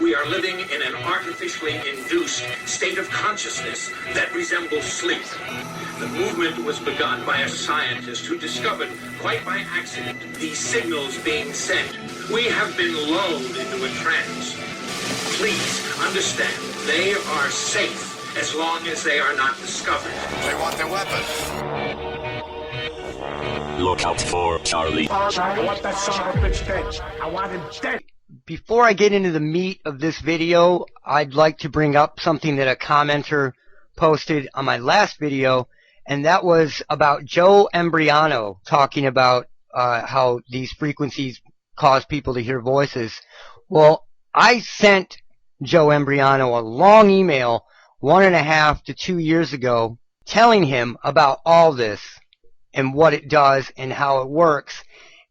We are living in an artificially induced state of consciousness that resembles sleep. The movement was begun by a scientist who discovered, quite by accident, these signals being sent. We have been lulled into a trance. Please understand, they are safe as long as they are not discovered. They want their weapons. Look out for Charlie. I want that son of a bitch dead. I want him dead. Before I get into the meat of this video, I'd like to bring up something that a commenter posted on my last video, and that was about Joe Ambiano talking about how these frequencies cause people to hear voices. Well, I sent Joe Ambiano a long email 1.5 to 2 years ago telling him about all this and what it does and how it works.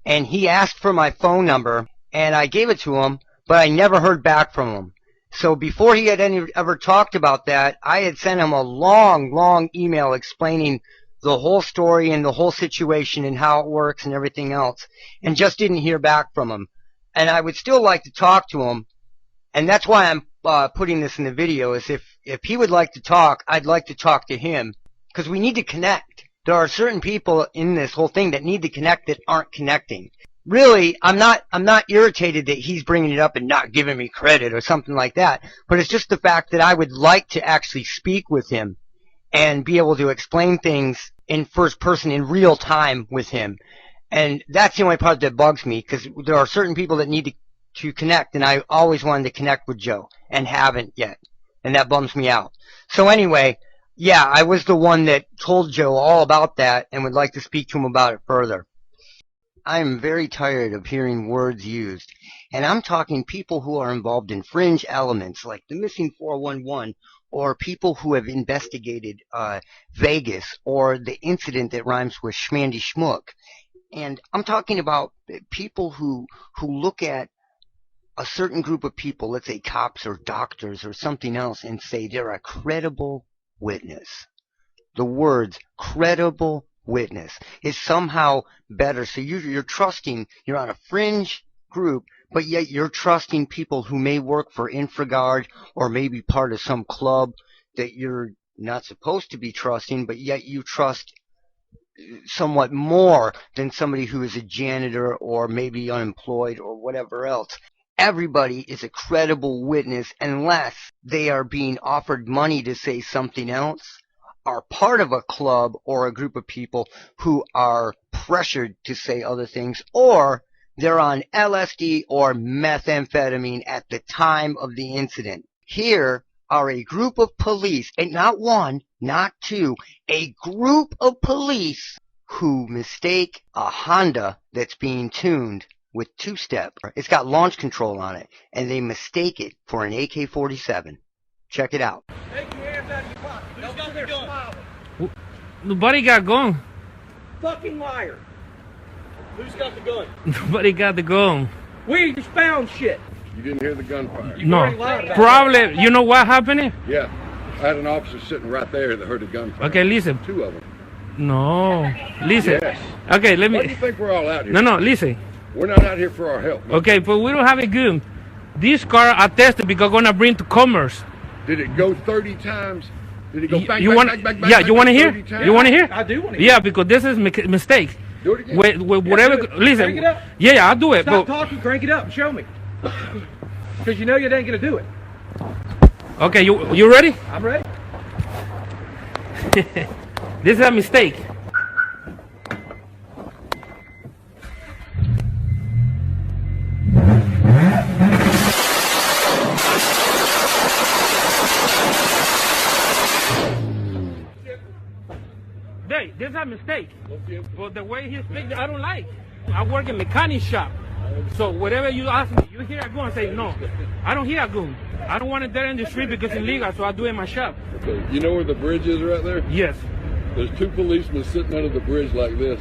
And he asked for my phone number, and I gave it to him, but I never heard back from him. So before he had ever talked about that, I had sent him a long email explaining the whole story and the whole situation and how it works and everything else, and just didn't hear back from him. And I would still like to talk to him, and that's why I'm putting this in the video, is if he would like to talk, I'd like to talk to him, because we need to connect. There are certain people in this whole thing that need to connect that aren't connecting. Really, I'm not irritated that he's bringing it up and not giving me credit or something like that, but it's just the fact that I would like to actually speak with him and be able to explain things in first person in real time with him. And that's the only part that bugs me, because there are certain people that need to connect, and I always wanted to connect with Joe and haven't yet, and that bums me out. So anyway, yeah, I was the one that told Joe all about that and would like to speak to him about it further. I am very tired of hearing words used, and I'm talking people who are involved in fringe elements like the missing 411, or people who have investigated Vegas, or the incident that rhymes with Schmandy Schmuck. And I'm talking about people who look at a certain group of people, let's say cops or doctors or something else, and say they're a credible witness. The words credible witness is somehow better. So you're trusting, you're on a fringe group, but yet you're trusting people who may work for InfraGard or maybe part of some club that you're not supposed to be trusting, but yet you trust somewhat more than somebody who is a janitor or maybe unemployed or whatever else. Everybody is a credible witness unless they are being offered money to say something else, are part of a club or a group of people who are pressured to say other things, or they're on LSD or methamphetamine at the time of the incident. Here are a group of police, and not one, not two, a group of police who mistake a Honda that's being tuned with two-step. It's got launch control on it, and they mistake it for an AK-47. Check it out. Take your hands out of your pocket. Who's got the gun? Nobody got gun. Fucking liar. Who's got the gun? Nobody got the gun. We just found shit. You didn't hear the gunfire? No. Probably, you know what happened? Yeah. I had an officer sitting right there that heard the gunfire. Okay, listen. 2 of them. No. Listen. Yes. Okay, let me... Why do you think we're all out here? No, listen. We're not out here for our help. Man. Okay, but we don't have a gun. This car are tested because we're going to bring to commerce. Did it go 30 times? Did it go bang, you bang, want, bang, bang, bang, yeah, bang, you want to hear? 30 times? You want to hear? I do want to hear. Yeah, because this is mistake. Do it again. With whatever, do it. listen. Crank it up. Yeah, I'll do it. Stop but, talking, crank it up, and show me. Because you know you ain't going to do it. okay, you ready? I'm ready. This is a mistake. Hey, this is a mistake. But the way he speaks, I don't like. I work in mechanic shop. So whatever you ask me, you hear a gun, I say no. I don't hear a gun. I don't want it there in the street because it's illegal, so I do it in my shop. Okay. You know where the bridge is right there? Yes. There's 2 policemen sitting under the bridge like this,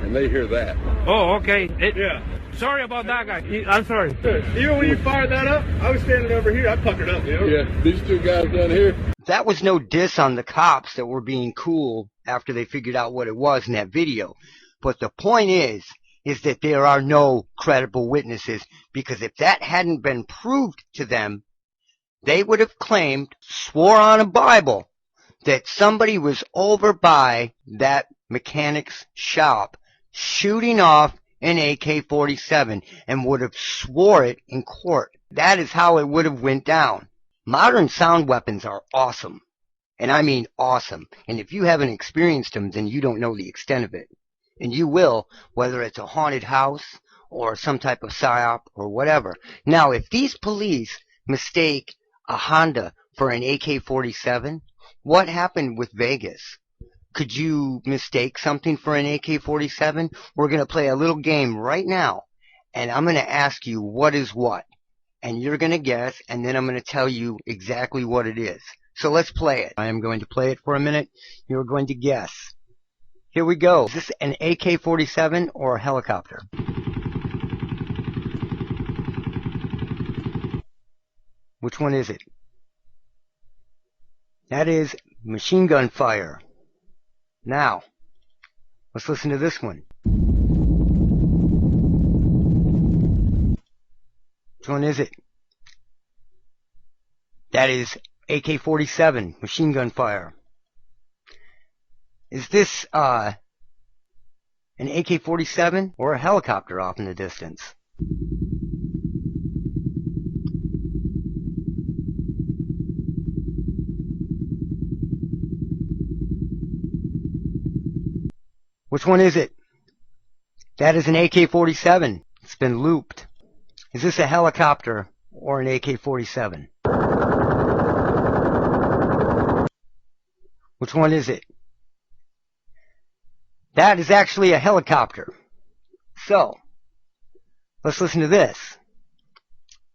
and they hear that. Oh, okay. Yeah. Sorry about that, guy. I'm sorry. Even when you fired that up, I was standing over here. I puckered up, you know? Yeah, these 2 guys down here. That was no diss on the cops that were being cool after they figured out what it was in that video. But the point is that there are no credible witnesses, because if that hadn't been proved to them they would have claimed, swore on a Bible, that somebody was over by that mechanic's shop shooting off an AK-47 and would have swore it in court. That is how it would have went down. Modern sound weapons are awesome. And I mean awesome. And if you haven't experienced them, then you don't know the extent of it. And you will, whether it's a haunted house or some type of psyop or whatever. Now, if these police mistake a Honda for an AK-47, what happened with Vegas? Could you mistake something for an AK-47? We're going to play a little game right now, and I'm going to ask you what is what. And you're going to guess, and then I'm going to tell you exactly what it is. So let's play it. I am going to play it for a minute. You're going to guess. Here we go. Is this an AK-47 or a helicopter? Which one is it? That is machine gun fire. Now, let's listen to this one. Which one is it? That is AK-47, machine gun fire. Is this an AK-47 or a helicopter off in the distance? Which one is it? That is an AK-47. It's been looped. Is this a helicopter or an AK-47? Which one is it? That is actually a helicopter. So, let's listen to this.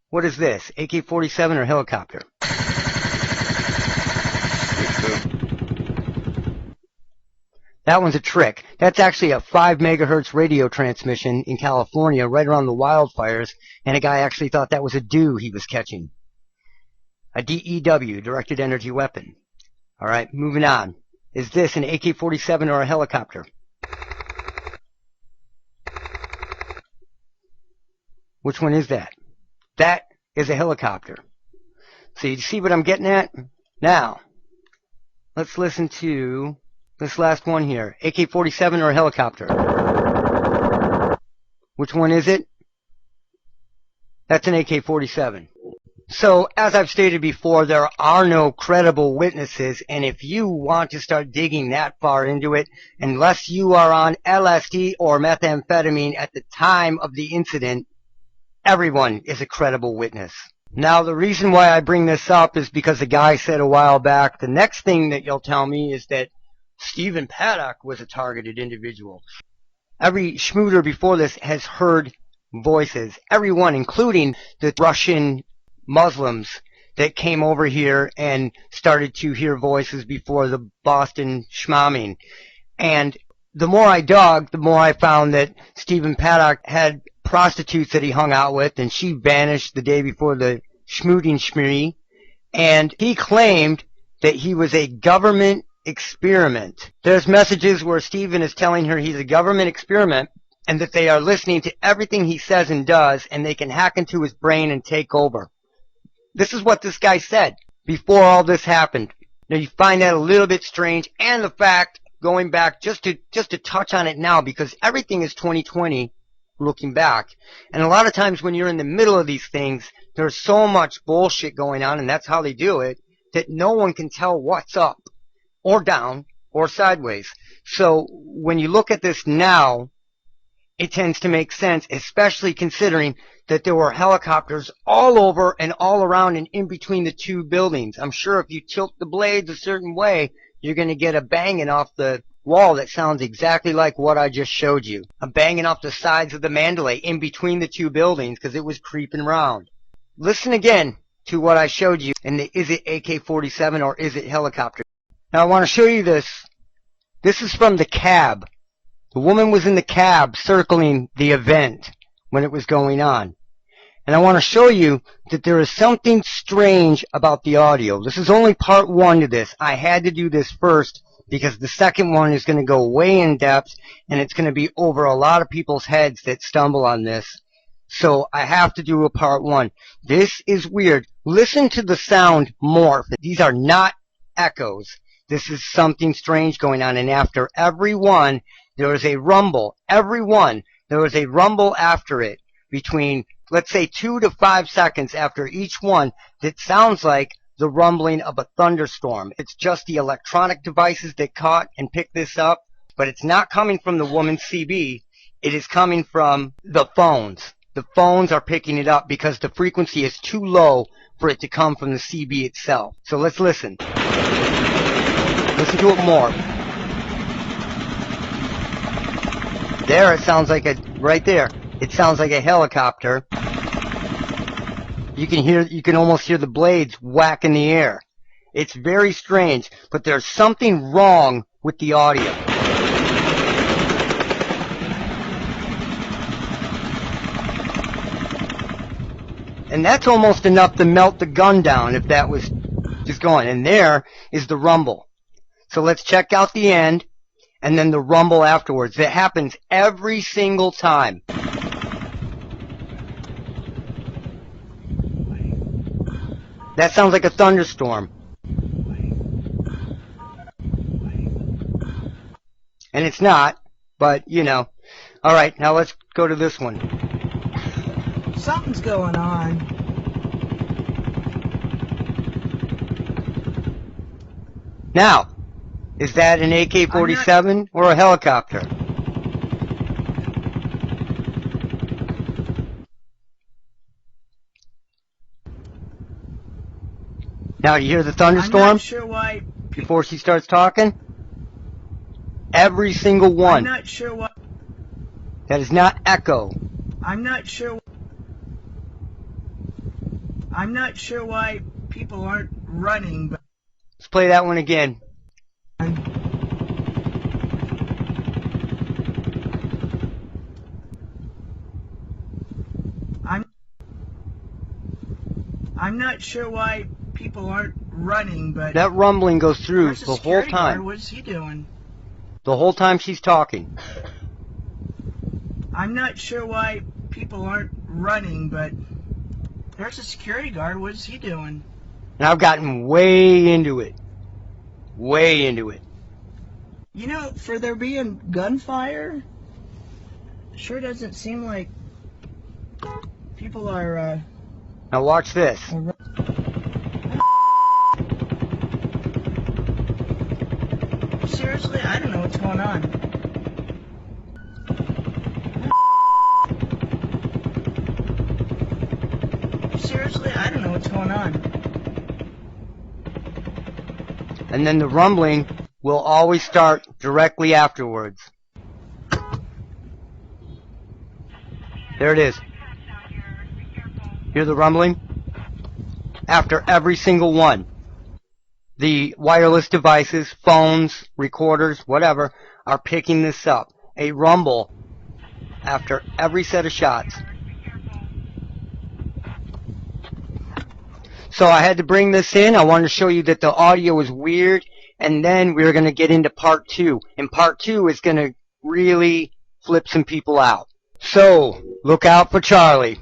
What is this? AK-47 or helicopter? That one's a trick. That's actually a 5 megahertz radio transmission in California right around the wildfires, and a guy actually thought that was a DEW he was catching. A DEW, directed energy weapon. Alright, moving on. Is this an AK-47 or a helicopter? Which one is that? That is a helicopter. So you see what I'm getting at? Now, let's listen to this last one here. AK-47 or a helicopter? Which one is it? That's an AK-47. So, as I've stated before, there are no credible witnesses, and if you want to start digging that far into it, unless you are on LSD or methamphetamine at the time of the incident, everyone is a credible witness. Now, the reason why I bring this up is because the guy said a while back, the next thing that you'll tell me is that Stephen Paddock was a targeted individual. Every schmooter before this has heard voices. Everyone, including the Russian Muslims that came over here and started to hear voices before the Boston schmomming. And the more I dug, the more I found that Stephen Paddock had prostitutes that he hung out with, and she vanished the day before the schmooting spree. And he claimed that he was a government experiment. There's messages where Stephen is telling her he's a government experiment and that they are listening to everything he says and does, and they can hack into his brain and take over. This is what this guy said before all this happened. Now you find that a little bit strange, and the fact, going back just to touch on it now, because everything is 2020 looking back. And a lot of times when you're in the middle of these things, there's so much bullshit going on, and that's how they do it, that no one can tell what's up or down or sideways. So when you look at this now, it tends to make sense, especially considering that there were helicopters all over and all around and in between the two buildings. I'm sure if you tilt the blades a certain way, you're going to get a banging off the wall that sounds exactly like what I just showed you. A banging off the sides of the Mandalay in between the two buildings because it was creeping around. Listen again to what I showed you, and is it AK-47 or is it helicopter? Now I want to show you this. This is from the cab. The woman was in the cab circling the event when it was going on. And I want to show you that there is something strange about the audio. This is only part one to this. I had to do this first because the second one is going to go way in depth, and it's going to be over a lot of people's heads that stumble on this. So I have to do a part one. This is weird. Listen to the sound morph. These are not echoes. This is something strange going on. And after every one, there is a rumble. Every one, there is a rumble after it between, let's say, 2 to 5 seconds after each one that sounds like the rumbling of a thunderstorm. It's just the electronic devices that caught and picked this up, but it's not coming from the woman's CB. It is coming from the phones. The phones are picking it up because the frequency is too low for it to come from the CB itself. So let's listen. Listen to it more. There it sounds like right there. It sounds like a helicopter. You can almost hear the blades whack in the air. It's very strange, but there's something wrong with the audio. And that's almost enough to melt the gun down if that was just going. And there is the rumble. So let's check out the end and then the rumble afterwards. It happens every single time. That sounds like a thunderstorm. And it's not, but you know. Alright, now let's go to this one. Something's going on. Now, is that an AK-47 or a helicopter? Now, you hear the thunderstorm? I'm not sure why. Before she starts talking? Every single one. I'm not sure why. That is not echo. I'm not sure why people aren't running, but Let's play that one again. I'm not sure why people aren't running, but That rumbling goes through where's the whole security guard? time. What's he doing? The whole time she's talking. I'm not sure why people aren't running, but there's a security guard. What's he doing? And I've gotten way into it. Way into it. You know, for there being gunfire, sure doesn't seem like people are, Now watch this. Seriously, I don't know what's going on. Seriously, I don't know what's going on. And then the rumbling will always start directly afterwards. There it is. Hear the rumbling? After every single one. The wireless devices, phones, recorders, whatever, are picking this up. A rumble after every set of shots. So I had to bring this in. I wanted to show you that the audio is weird, and then we're going to get into part two. And part two is going to really flip some people out. So, look out for Charlie.